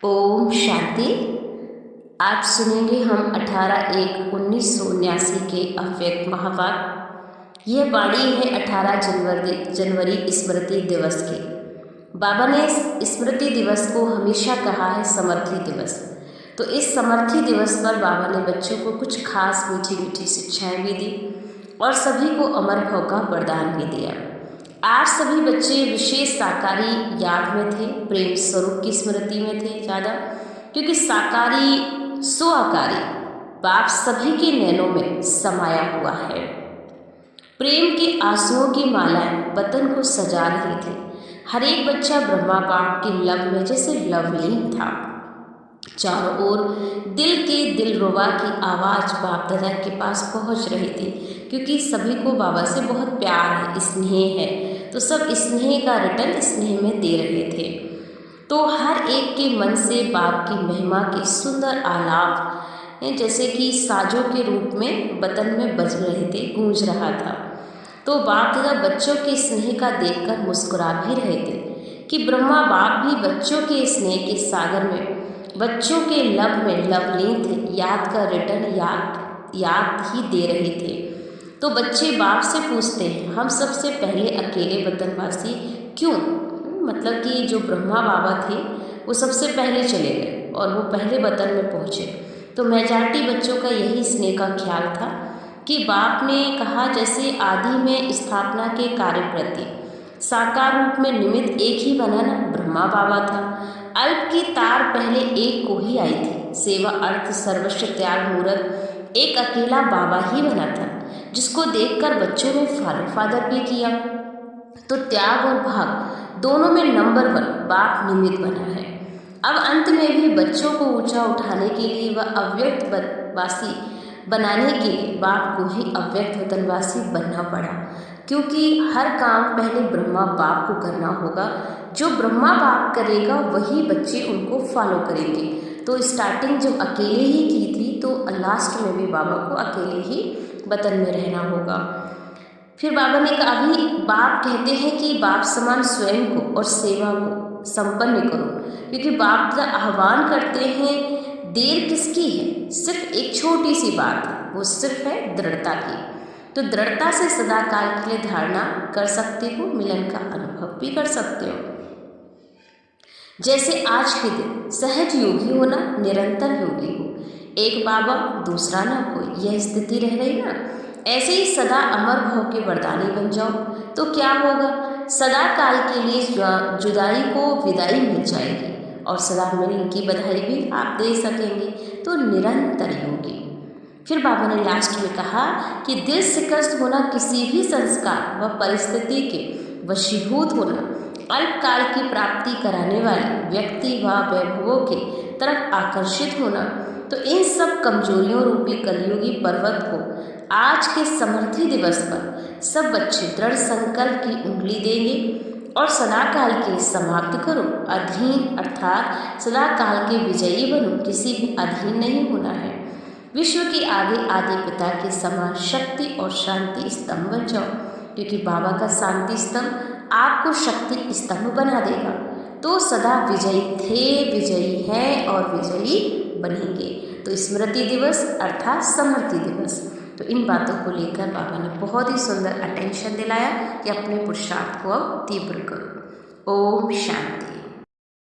ओम शांति। आज सुनेंगे हम 18/1/1979 के अव्यक्त महावाक्य। यह वाणी है 18 जनवरी स्मृति दिवस की। बाबा ने स्मृति दिवस को हमेशा कहा है समर्थी दिवस। तो इस समर्थी दिवस पर बाबा ने बच्चों को कुछ खास मीठी मीठी शिक्षाएं भी दी और सभी को अमर भव का वरदान भी दिया। आज सभी बच्चे विशेष साकारी याद में थे, प्रेम स्वरूप की स्मृति में थे ज़्यादा, क्योंकि साकारी सो आकारी बाप सभी के नैनों में समाया हुआ है। प्रेम के आंसुओं की मालाएं वतन को सजा रही थी। हर एक बच्चा ब्रह्मा बाप के लब में जैसे लवलीन था। चारों ओर दिल के दिलरुबा की आवाज़ बाप दादा के पास पहुंच रही थी, क्योंकि सभी को बाबा से बहुत प्यार है, स्नेह है, तो सब स्नेह का रिटर्न स्नेह में दे रहे थे। तो हर एक के मन से बाप की महिमा के सुंदर आलाप जैसे कि साजों के रूप में वतन में बज रहे थे, गूंज रहा था। तो बाप दादा बच्चों के स्नेह का देखकर मुस्कुरा भी रहे थे कि ब्रह्मा बाप भी बच्चों के स्नेह के सागर में, बच्चों के लब में लवलीन थे, याद का रिटर्न याद ही दे रहे थे। तो बच्चे बाप से पूछते हैं, हम सबसे पहले अकेले वतनवासी क्यों? मतलब कि जो ब्रह्मा बाबा थे वो सबसे पहले चले गए और वो पहले वतन में पहुँचे। तो मेजॉरिटी बच्चों का यही स्नेह का ख्याल था कि बाप ने कहा जैसे आदि में स्थापना के कार्य प्रति साकार रूप में निमित्त एक ही बना ना, ब्रह्मा बाबा था। अल्प की तार पहले एक को ही आई थी। सेवा अर्थ सर्वस्व त्याग मूर्त एक अकेला बाबा ही बना था, जिसको देखकर बच्चों ने फादर भी किया। तो त्याग और भाग दोनों में नंबर 1 बाप निमित्त बना है। अब अंत में भी बच्चों को ऊंचा उठाने के लिए व अव्यक्त वासी बनाने के लिए बाप को ही अव्यक्त वतनवासी बनना पड़ा, क्योंकि हर काम पहले ब्रह्मा बाप को करना होगा। जो ब्रह्मा बाप करेगा वही बच्चे उनको फॉलो करेंगे। तो स्टार्टिंग जब अकेले ही की थी तो लास्ट में भी बाबा को अकेले ही वतन में रहना होगा। फिर बाबा ने कहा, अभी बाप कहते हैं कि बाप समान स्वयं को और सेवा को संपन्न करो, क्योंकि बाप का आह्वान करते हैं। देर किसकी है? सिर्फ एक छोटी सी बात है, वो सिर्फ है दृढ़ता की। तो दृढ़ता से सदा काल के लिए धारणा कर सकते हो, मिलन का अनुभव भी कर सकते हो। जैसे आज के दिन सहज योगी होना, निरंतर योगी हो, एक बाबा दूसरा ना कोई, यह स्थिति रह रही ना। ऐसे ही सदा अमर भव के वरदानी बन जाओ तो क्या होगा? सदा काल के लिए जुदाई को विदाई मिल जाएगी और सदा मिलन की बधाई भी आप दे सकेंगे। तो निरंतर योगी। फिर बाबा ने लास्ट में कहा कि दिल शिकस्त होना, किसी भी संस्कार व परिस्थिति के वशीभूत होना, अल्पकाल की प्राप्ति कराने वाले व्यक्ति व वैभवों के तरफ आकर्षित होना, तो इन सब कमजोरियों रूपी कलयुगी पर्वत को आज के समर्थी दिवस पर सब बच्चे दृढ़ संकल्प की उंगली देंगे और सदाकाल के समाप्त करो। अधीन अर्थात सदाकाल के विजयी बनो, किसी भी अधीन नहीं होना है। विश्व के आगे आदि पिता के समान शक्ति और शांति स्तंभ बन जाओ, क्योंकि बाबा का शांति स्तंभ आपको शक्ति स्तंभ बना देगा। तो सदा विजयी थे, विजयी हैं और विजयी बनेंगे। तो स्मृति दिवस अर्थात समर्थी दिवस। तो इन बातों को लेकर बाबा ने बहुत ही सुंदर अटेंशन दिलाया कि अपने पुरुषार्थ को अब तीव्र करो। ओम शांति।